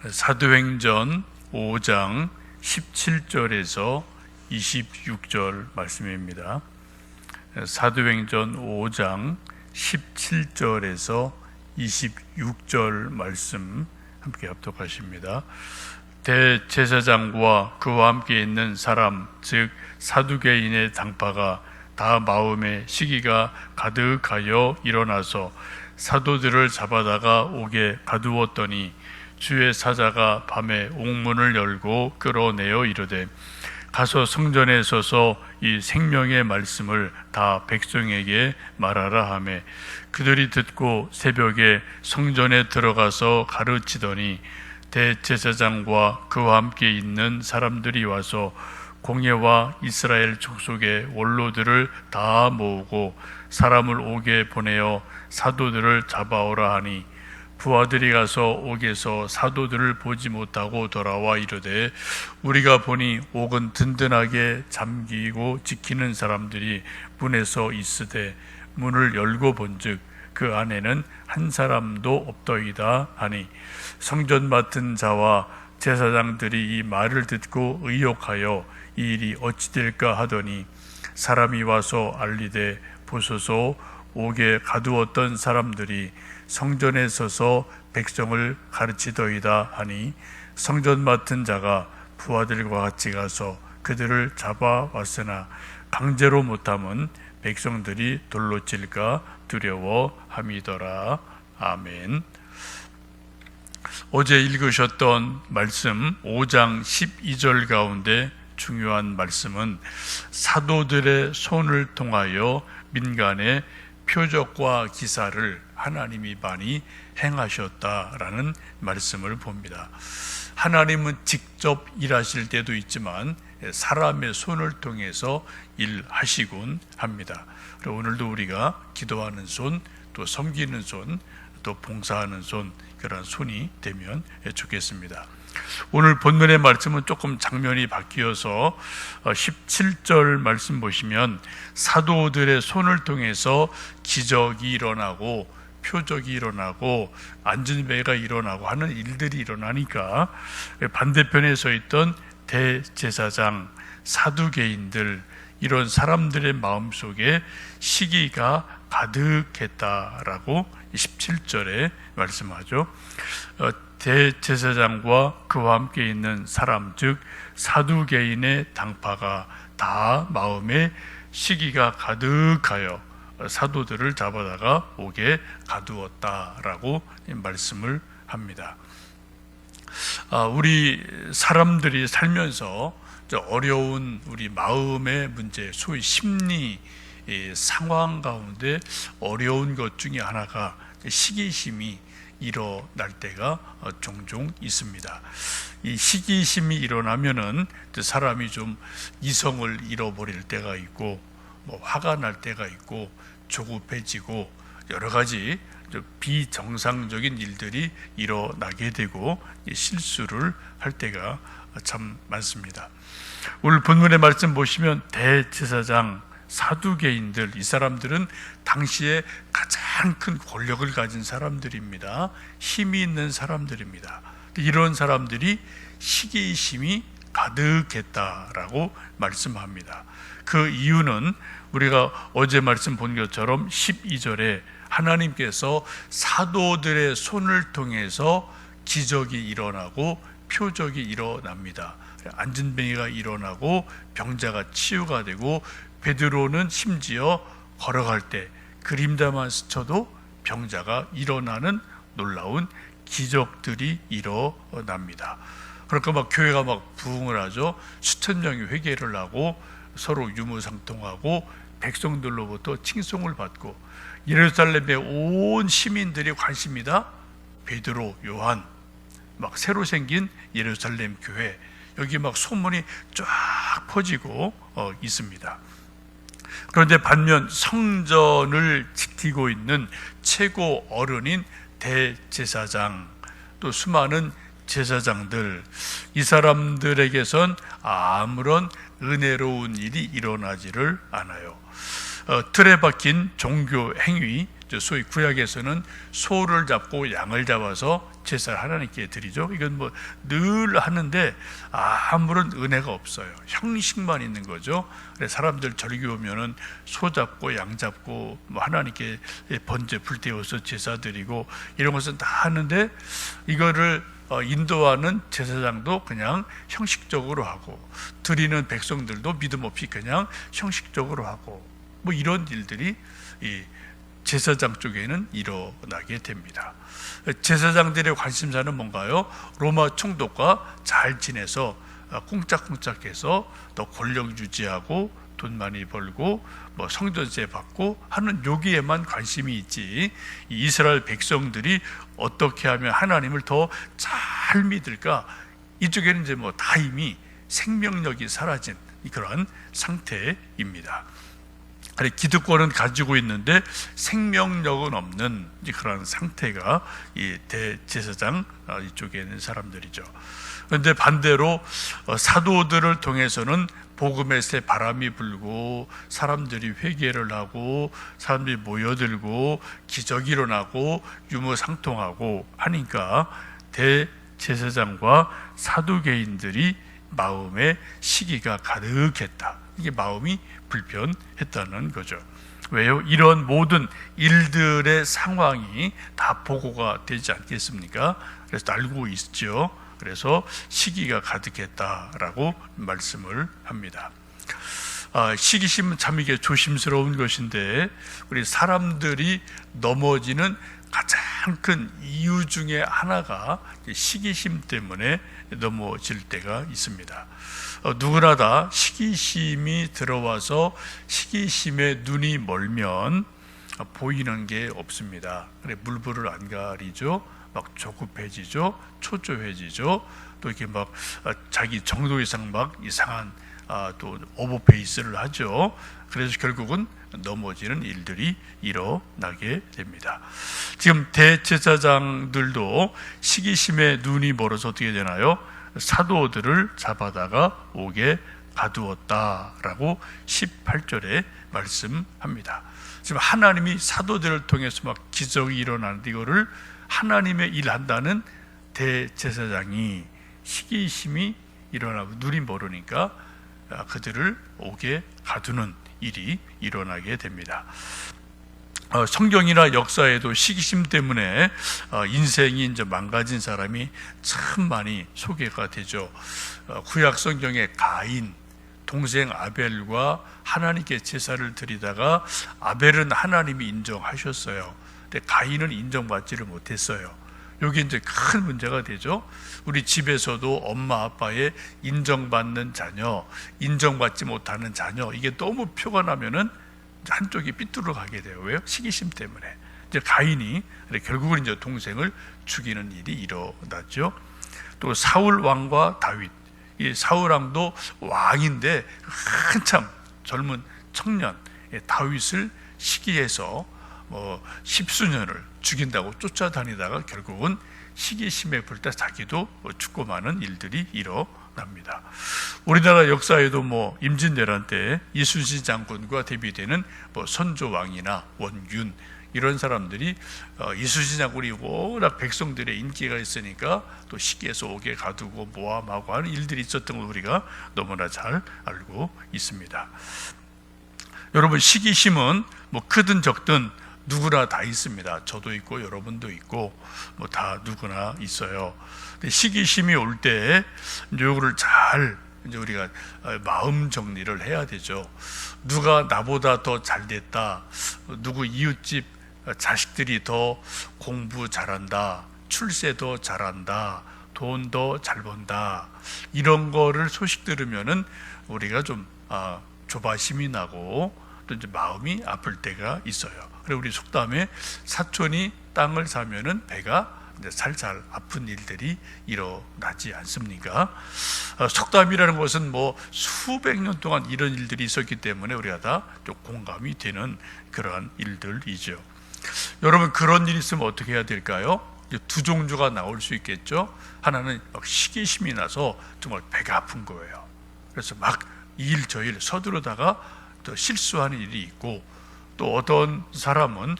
사도행전 5장 17절에서 26절 말씀입니다. 사도행전 5장 17절에서 26절 말씀 함께 합독하십니다. 대제사장과 그와 함께 있는 사람, 즉 사두개인의 당파가 다 마음에 시기가 가득하여 일어나서 사도들을 잡아다가 옥에 가두었더니 주의 사자가 밤에 옥문을 열고 끌어내어 이르되 가서 성전에 서서 이 생명의 말씀을 다 백성에게 말하라 하매 그들이 듣고 새벽에 성전에 들어가서 가르치더니 대제사장과 그와 함께 있는 사람들이 와서 공예와 이스라엘 족속의 원로들을 다 모으고 사람을 옥에 보내어 사도들을 잡아오라 하니 부하들이 가서 옥에서 사도들을 보지 못하고 돌아와 이르되 우리가 보니 옥은 든든하게 잠기고 지키는 사람들이 문에서 있으되 문을 열고 본즉 그 안에는 한 사람도 없더이다 하니 성전 맡은 자와 제사장들이 이 말을 듣고 의혹하여 이 일이 어찌 될까 하더니 사람이 와서 알리되 보소서 옥에 가두었던 사람들이 성전에 서서 백성을 가르치더이다 하니 성전 맡은 자가 부하들과 같이 가서 그들을 잡아왔으나 강제로 못함은 백성들이 돌로 찔까 두려워함이더라. 아멘. 어제 읽으셨던 말씀 5장 12절 가운데 중요한 말씀은 사도들의 손을 통하여 민간의 표적과 기사를 하나님이 많이 행하셨다라는 말씀을 봅니다. 하나님은 직접 일하실 때도 있지만 사람의 손을 통해서 일하시곤 합니다. 오늘도 우리가 기도하는 손, 또 섬기는 손, 또 봉사하는 손, 그런 손이 되면 좋겠습니다. 오늘 본문의 말씀은 조금 장면이 바뀌어서 17절 말씀 보시면 사도들의 손을 통해서 기적이 일어나고 표적이 일어나고 안전배가 일어나고 하는 일들이 일어나니까 반대편에 서 있던 대제사장, 사두개인들 이런 사람들의 마음속에 시기가 가득했다라고 17절에 말씀하죠. 대제사장과 그와 함께 있는 사람, 즉 사두개인의 당파가 다 마음에 시기가 가득하여 사도들을 잡아다가 옥에 가두었다라고 말씀을 합니다. 우리 사람들이 살면서 어려운 우리 마음의 문제, 소위 심리 상황 가운데 어려운 것 중에 하나가 시기심이 일어날 때가 종종 있습니다. 이 시기심이 일어나면은 사람이 좀 이성을 잃어버릴 때가 있고, 화가 날 때가 있고, 조급해지고 여러 가지 비정상적인 일들이 일어나게 되고 실수를 할 때가 참 많습니다. 오늘 본문의 말씀 보시면 대제사장, 사두개인들, 이 사람들은 당시에 가장 큰 권력을 가진 사람들입니다. 힘이 있는 사람들입니다. 이런 사람들이 시기심이 가득했다라고 말씀합니다. 그 이유는 우리가 어제 말씀 본 것처럼 12절에 하나님께서 사도들의 손을 통해서 기적이 일어나고 표적이 일어납니다. 안전뱅이가 일어나고 병자가 치유가 되고 베드로는 심지어 걸어갈 때 그림자만 스쳐도 병자가 일어나는 놀라운 기적들이 일어납니다. 그러니까 막 교회가 막 부흥을 하죠. 수천 명이 회개를 하고 서로 유무상통하고 백성들로부터 칭송을 받고 예루살렘의 온 시민들이 관심이다. 베드로, 요한, 막 새로 생긴 예루살렘 교회, 여기 막 소문이 쫙 퍼지고 있습니다. 그런데 반면 성전을 지키고 있는 최고 어른인 대제사장, 또 수많은 제사장들, 이 사람들에게선 아무런 은혜로운 일이 일어나지를 않아요. 틀에 박힌 종교 행위, 소위 구약에서는 소를 잡고 양을 잡아서 제사를 하나님께 드리죠. 이건 뭐 늘 하는데 아무런 은혜가 없어요. 형식만 있는 거죠. 그래서 사람들 절기 오면은 소 잡고 양 잡고 뭐 하나님께 번제 불태워서 제사 드리고 이런 것은 다 하는데, 이거를 인도하는 제사장도 그냥 형식적으로 하고, 드리는 백성들도 믿음 없이 그냥 형식적으로 하고, 뭐 이런 일들이 이 제사장 쪽에는 일어나게 됩니다. 제사장들의 관심사는 뭔가요? 로마 총독과 잘 지내서 꿍짝꿍짝해서 더 권력 유지하고 돈 많이 벌고 뭐 성전세 받고 하는 여기에만 관심이 있지, 이 이스라엘 백성들이 어떻게 하면 하나님을 더 잘 믿을까, 이쪽에는 이제 뭐 다 이미 생명력이 사라진 그러한 상태입니다. 기득권은 가지고 있는데 생명력은 없는 그런 상태가 이 대제사장 이쪽에 있는 사람들이죠. 그런데 반대로 사도들을 통해서는 복음의 새 바람이 불고 사람들이 회개를 하고 사람들이 모여들고 기적이 일어나고 유무상통하고 하니까 대제사장과 사두개인들이 마음에 시기가 가득했다. 이게 마음이 불편했다는 거죠. 왜요? 이런 모든 일들의 상황이 다 보고가 되지 않겠습니까? 그래서 알고 있죠. 그래서 시기가 가득했다라고 말씀을 합니다. 시기심은 참 이게 조심스러운 것인데, 우리 사람들이 넘어지는 가장 큰 이유 중에 하나가 시기심 때문에 넘어질 때가 있습니다. 누구나 다 시기심이 들어와서 시기심에 눈이 멀면 보이는 게 없습니다. 그래, 물불을 안 가리죠. 막 조급해지죠. 초조해지죠. 또 이렇게 막 자기 정도 이상 막 이상한 또 오버페이스를 하죠. 그래서 결국은 넘어지는 일들이 일어나게 됩니다. 지금 대제사장들도 시기심에 눈이 멀어서 어떻게 되나요? 사도들을 잡아다가 옥에 가두었다라고 18절에 말씀합니다. 지금 하나님이 사도들을 통해서 막 기적이 일어나는데, 이거를 하나님의 일한다는 대제사장이 시기심이 일어나고 눈이 멀으니까 그들을 옥에 가두는 일이 일어나게 됩니다. 성경이나 역사에도 시기심 때문에 인생이 이제 망가진 사람이 참 많이 소개가 되죠. 구약 성경에 가인, 동생 아벨과 하나님께 제사를 드리다가 아벨은 하나님이 인정하셨어요. 근데 가인은 인정받지를 못했어요. 여기 이제 큰 문제가 되죠. 우리 집에서도 엄마 아빠의 인정받는 자녀, 인정받지 못하는 자녀, 이게 너무 표가 나면은 한쪽이 삐뚤어 가게 돼요. 왜요? 시기심 때문에. 이제 가인이 결국은 이제 동생을 죽이는 일이 일어났죠. 또 사울 왕과 다윗, 이 사울 왕도 왕인데 한참 젊은 청년 다윗을 시기해서 십수년을 죽인다고 쫓아다니다가 결국은 시기심에 불타 자기도 죽고 마는 일들이 일어납니다. 우리나라 역사에도 임진왜란 때 이순신 장군과 대비되는 선조왕이나 원균 이런 사람들이 이순신 장군이 워낙 백성들의 인기가 있으니까 또 시기해서 옥에 가두고 모함하고 하는 일들이 있었던 걸 우리가 너무나 잘 알고 있습니다. 여러분, 시기심은 크든 적든 누구나 다 있습니다. 저도 있고 여러분도 있고 다 누구나 있어요. 근데 시기심이 올 때 이거를 잘 우리가 마음 정리를 해야 되죠. 누가 나보다 더 잘 됐다, 누구 이웃집 자식들이 더 공부 잘한다, 출세 더 잘한다, 돈 더 잘 번다, 이런 거를 소식 들으면은 우리가 좀 조바심이 나고 또 이제 마음이 아플 때가 있어요. 그리고 우리 속담에 사촌이 땅을 사면은 배가 살살 아픈 일들이 일어나지 않습니까? 속담이라는 것은 수백 년 동안 이런 일들이 있었기 때문에 우리가 다 좀 공감이 되는 그러한 일들이죠. 여러분, 그런 일이 있으면 어떻게 해야 될까요? 두 종류가 나올 수 있겠죠. 하나는 시기심이 나서 정말 배가 아픈 거예요. 그래서 이 일 저 일 서두르다가 또 실수하는 일이 있고, 또 어떤 사람은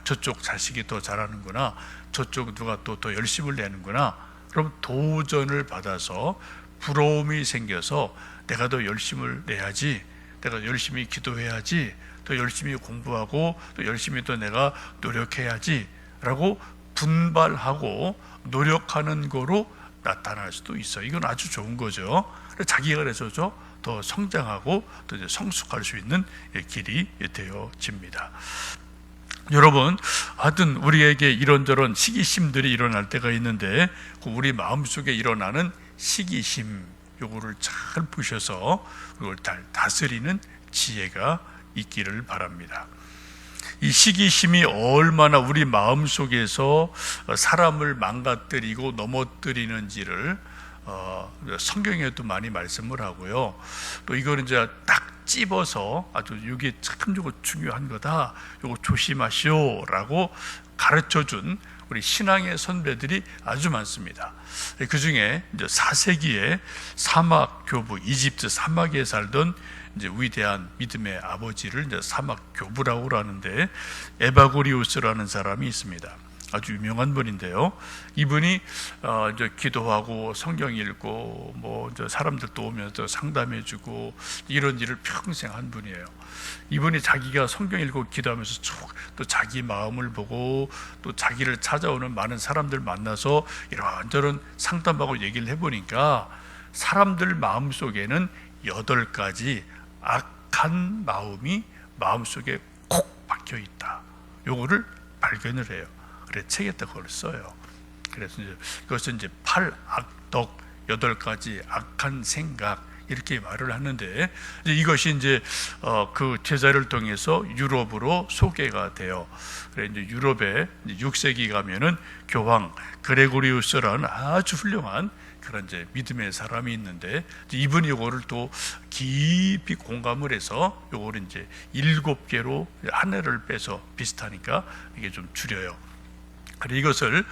저쪽 자식이 더 잘하는구나, 저쪽 누가 또 더 열심을 내는구나, 그럼 도전을 받아서 부러움이 생겨서 내가 더 열심을 내야지, 내가 열심히 기도해야지, 더 열심히 공부하고 또 열심히 또 내가 노력해야지 라고 분발하고 노력하는 거로 나타날 수도 있어요. 이건 아주 좋은 거죠. 자기가 그래서 더 성장하고 또 이제 성숙할 수 있는 길이 되어집니다. 여러분, 하여튼 우리에게 이런저런 시기심들이 일어날 때가 있는데 우리 마음속에 일어나는 시기심, 요거를 잘 보셔서 그걸 잘 다스리는 지혜가 있기를 바랍니다. 이 시기심이 얼마나 우리 마음속에서 사람을 망가뜨리고 넘어뜨리는지를 성경에도 많이 말씀을 하고요. 또 이거는 이제 딱 찝어서 아주 이게 참 이거 중요한 거다, 이거 조심하시오라고 가르쳐준 우리 신앙의 선배들이 아주 많습니다. 그 중에 이제 4세기에 사막 교부, 이집트 사막에 살던 이제 위대한 믿음의 아버지를 이제 사막 교부라고 하는데, 에바고리우스라는 사람이 있습니다. 아주 유명한 분인데요. 이분이 이제 기도하고 성경 읽고 뭐 이제 사람들도 오면서 상담해주고 이런 일을 평생 한 분이에요. 이분이 자기가 성경 읽고 기도하면서 또 자기 마음을 보고 또 자기를 찾아오는 많은 사람들 만나서 이런저런 상담하고 얘기를 해보니까 사람들 마음속에는 8가지 악한 마음이 마음속에 콕 박혀 있다. 요거를 발견을 해요. 그래 책에다 그걸 써요. 그래서 이제 그것은 이제 8악덕, 8가지 악한 생각 이렇게 말을 하는데, 이것이 이제 그 제자를 통해서 유럽으로 소개가 돼요. 그래 이제 유럽에 6세기 가면은 교황 그레고리우스라는 아주 훌륭한 그런 이제 믿음의 사람이 있는데, 이분이 이거를 또 깊이 공감을 해서 이거를 이제 7개로 하나를 빼서 비슷하니까 이게 좀 줄여요. 그래 이것을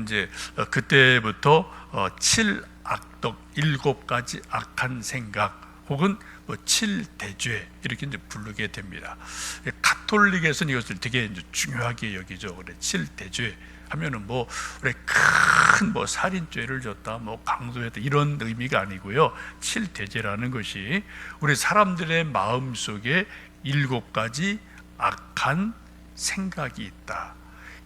이제 그때부터 7악덕, 7가지 악한 생각 혹은 뭐 7대죄 이렇게 이제 부르게 됩니다. 가톨릭에서는 이것을 되게 이제 중요하게 여기죠. 그래 7대죄 하면은 뭐 그래 큰 뭐 살인죄를 졌다, 뭐 강도했다 이런 의미가 아니고요. 7대죄라는 것이 우리 사람들의 마음 속에 7가지 악한 생각이 있다.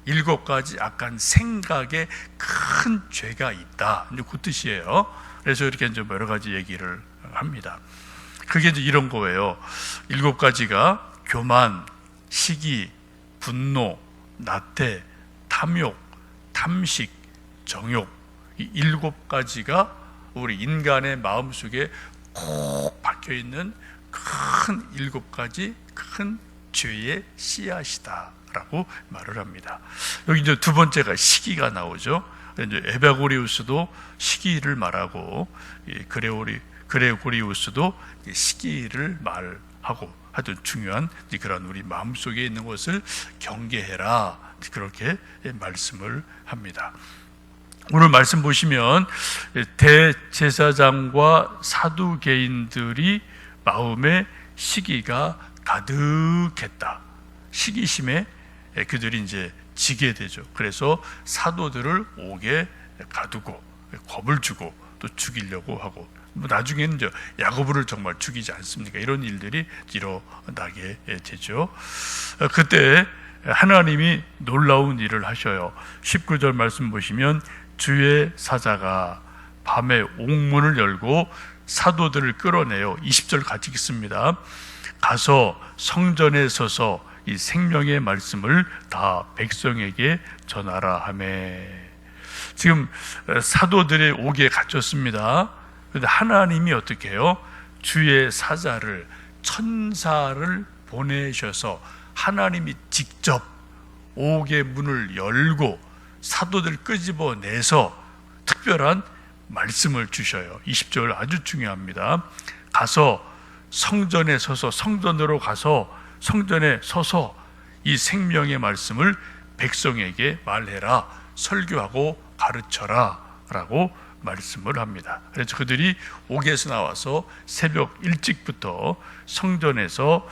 7가지 악한 생각에 큰 죄가 있다. 이제 그 뜻이에요. 그래서 이렇게 이제 여러 가지 얘기를 합니다. 그게 이제 이런 거예요. 7가지가 교만, 시기, 분노, 나태, 탐욕, 탐식, 정욕, 이 7가지가 우리 인간의 마음속에 꼭 박혀 있는 큰 7가지 큰 죄의 씨앗이다라고 말을 합니다. 여기 이제 두 번째가 시기가 나오죠. 이제 에바고리우스도 시기를 말하고 그레고리우스도 시기를 말하고 하여튼 중요한 그런 우리 마음속에 있는 것을 경계해라, 그렇게 말씀을 합니다. 오늘 말씀 보시면 대제사장과 사두개인들이 마음에 시기가 가득했다. 시기심에 그들이 이제 지게 되죠. 그래서 사도들을 옥에 가두고 겁을 주고 또 죽이려고 하고, 나중에는 야고보를 정말 죽이지 않습니까? 이런 일들이 일어나게 되죠. 그때 하나님이 놀라운 일을 하셔요. 19절 말씀 보시면 주의 사자가 밤에 옥문을 열고 사도들을 끌어내요. 20절 같이 읽습니다. 가서 성전에 서서 이 생명의 말씀을 다 백성에게 전하라 하매. 지금 사도들의 옥에 갇혔습니다. 그런데 하나님이 어떻게 해요? 주의 사자를, 천사를 보내셔서 하나님이 직접 옥의 문을 열고 사도들 끄집어내서 특별한 말씀을 주셔요. 20절 아주 중요합니다. 가서 성전에 서서, 성전으로 가서 성전에 서서 이 생명의 말씀을 백성에게 말해라, 설교하고 가르쳐라 라고 말씀을 합니다. 그래서 그들이 옥에서 나와서 새벽 일찍부터 성전에서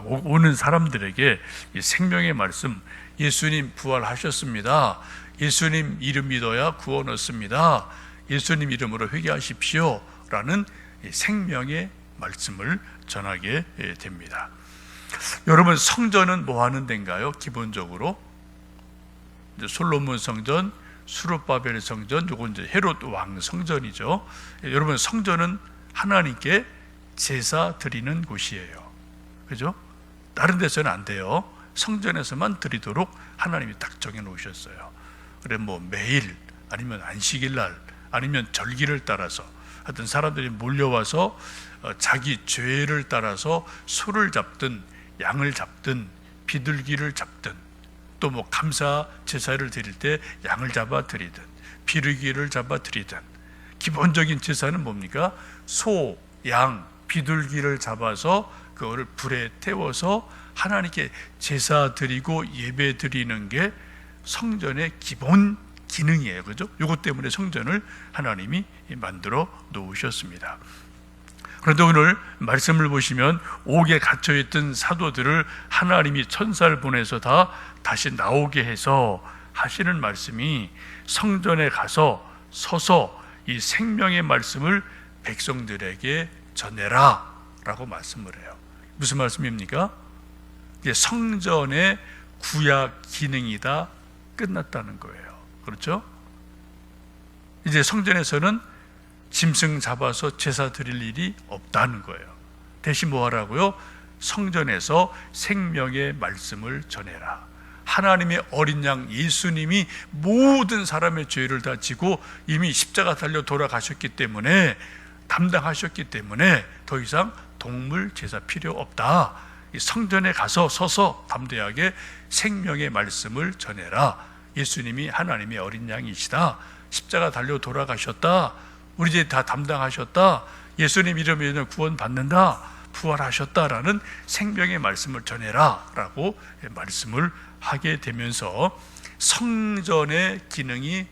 오는 사람들에게 이 생명의 말씀, 예수님 부활하셨습니다. 예수님 이름 믿어야 구원 얻습니다. 예수님 이름으로 회개하십시오. 라는 생명의 말씀을 전하게 됩니다. 여러분, 성전은 뭐 하는 데인가요? 기본적으로 솔로몬 성전, 수르바벨 성전, 요건 이제 헤롯 왕 성전이죠. 여러분, 성전은 하나님께 제사 드리는 곳이에요. 그죠? 다른 데서는 안 돼요. 성전에서만 드리도록 하나님이 딱 정해 놓으셨어요. 그래, 뭐 매일 아니면 안식일 날 아니면 절기를 따라서 하여튼 사람들이 몰려와서 자기 죄를 따라서 소를 잡든 양을 잡든 비둘기를 잡든 또 뭐 감사 제사를 드릴 때 양을 잡아 드리든 비둘기를 잡아 드리든 기본적인 제사는 뭡니까? 소, 양, 비둘기를 잡아서 그거를 불에 태워서 하나님께 제사 드리고 예배 드리는 게 성전의 기본 기능이에요. 그죠? 이것 때문에 성전을 하나님이 만들어 놓으셨습니다. 그런데 오늘 말씀을 보시면 옥에 갇혀있던 사도들을 하나님이 천사를 보내서 다시 나오게 해서 하시는 말씀이 성전에 가서 서서 이 생명의 말씀을 백성들에게 전해라 라고 말씀을 해요. 무슨 말씀입니까? 성전의 구약 기능이 다 끝났다는 거예요. 그렇죠? 이제 성전에서는 짐승 잡아서 제사 드릴 일이 없다는 거예요. 대신 뭐 하라고요? 성전에서 생명의 말씀을 전해라. 하나님의 어린 양 예수님이 모든 사람의 죄를 다 지고 이미 십자가 달려 돌아가셨기 때문에 담당하셨기 때문에 더 이상 동물 제사 필요 없다. 성전에 가서 서서 담대하게 생명의 말씀을 전해라. 예수님이 하나님의 어린 양이시다. 십자가 달려 돌아가셨다. 우리 죄 다 담당하셨다. 예수님 이름으로 구원 받는다. 부활하셨다라는 생명의 말씀을 전해라 라고 말씀을 하게 되면서 성전의 기능이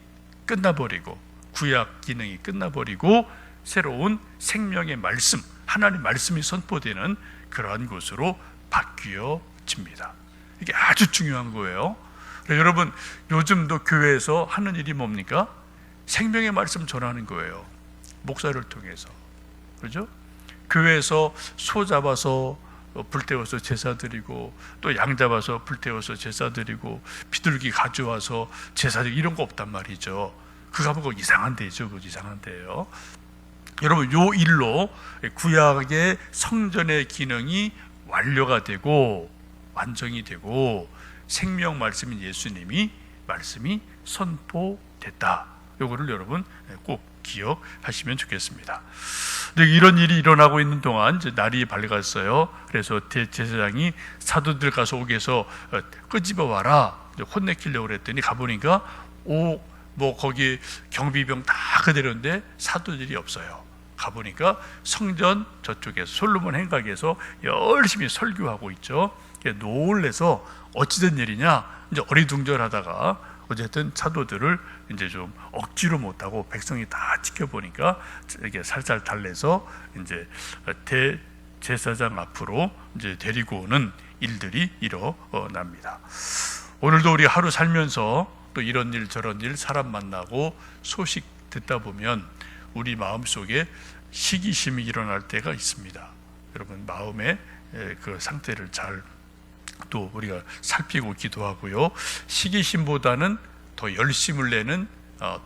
끝나버리고 구약 기능이 끝나버리고 새로운 생명의 말씀, 하나님 말씀이 선포되는 그러한 곳으로 바뀌어집니다. 이게 아주 중요한 거예요. 여러분, 요즘도 교회에서 하는 일이 뭡니까? 생명의 말씀 전하는 거예요. 목사를 통해서. 그렇죠? 교회에서 소 잡아서 불태워서 제사 드리고 또 양 잡아서 불태워서 제사 드리고 비둘기 가져와서 제사 드리고 이런 거 없단 말이죠. 그거 보고 이상한 데죠. 그거 이상한 데예요. 여러분, 요 일로 구약의 성전의 기능이 완료가 되고 완성이 되고 생명 말씀인 예수님이 말씀이 선포됐다. 요거를 여러분 꼭 기억하시면 좋겠습니다. 이런 일이 일어나고 있는 동안 이제 날이 밝았어요. 그래서 대제사장이 사도들 가서 옥에서 끄집어 와라 혼내키려고 그랬더니 가보니까 뭐 거기 경비병 다 그대로인데 사도들이 없어요. 가보니까 성전 저쪽에서 솔로몬 행각에서 열심히 설교하고 있죠. 놀래서 어찌된 일이냐, 이제 어리둥절하다가 어쨌든 사도들을 이제 좀 억지로 못하고 백성이 다 지켜보니까 이게 살살 달래서 이제 대제사장 앞으로 이제 데리고 오는 일들이 일어납니다. 오늘도 우리 하루 살면서 또 이런 일 저런 일 사람 만나고 소식 듣다 보면 우리 마음속에 시기심이 일어날 때가 있습니다. 여러분, 마음의 그 상태를 잘 또 우리가 살피고 기도하고요. 시기심보다는 더 열심을 내는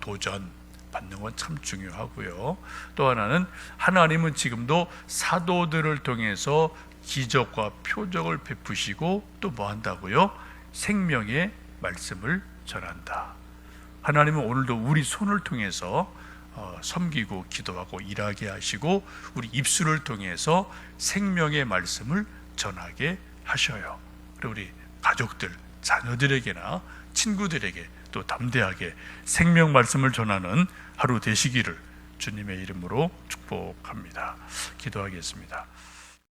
도전 받는 건 참 중요하고요. 또 하나는 하나님은 지금도 사도들을 통해서 기적과 표적을 베푸시고 또 뭐 한다고요? 생명의 말씀을 전한다. 하나님은 오늘도 우리 손을 통해서 섬기고 기도하고 일하게 하시고 우리 입술을 통해서 생명의 말씀을 전하게 하셔요. 그리고 우리 가족들, 자녀들에게나 친구들에게 또 담대하게 생명 말씀을 전하는 하루 되시기를 주님의 이름으로 축복합니다. 기도하겠습니다.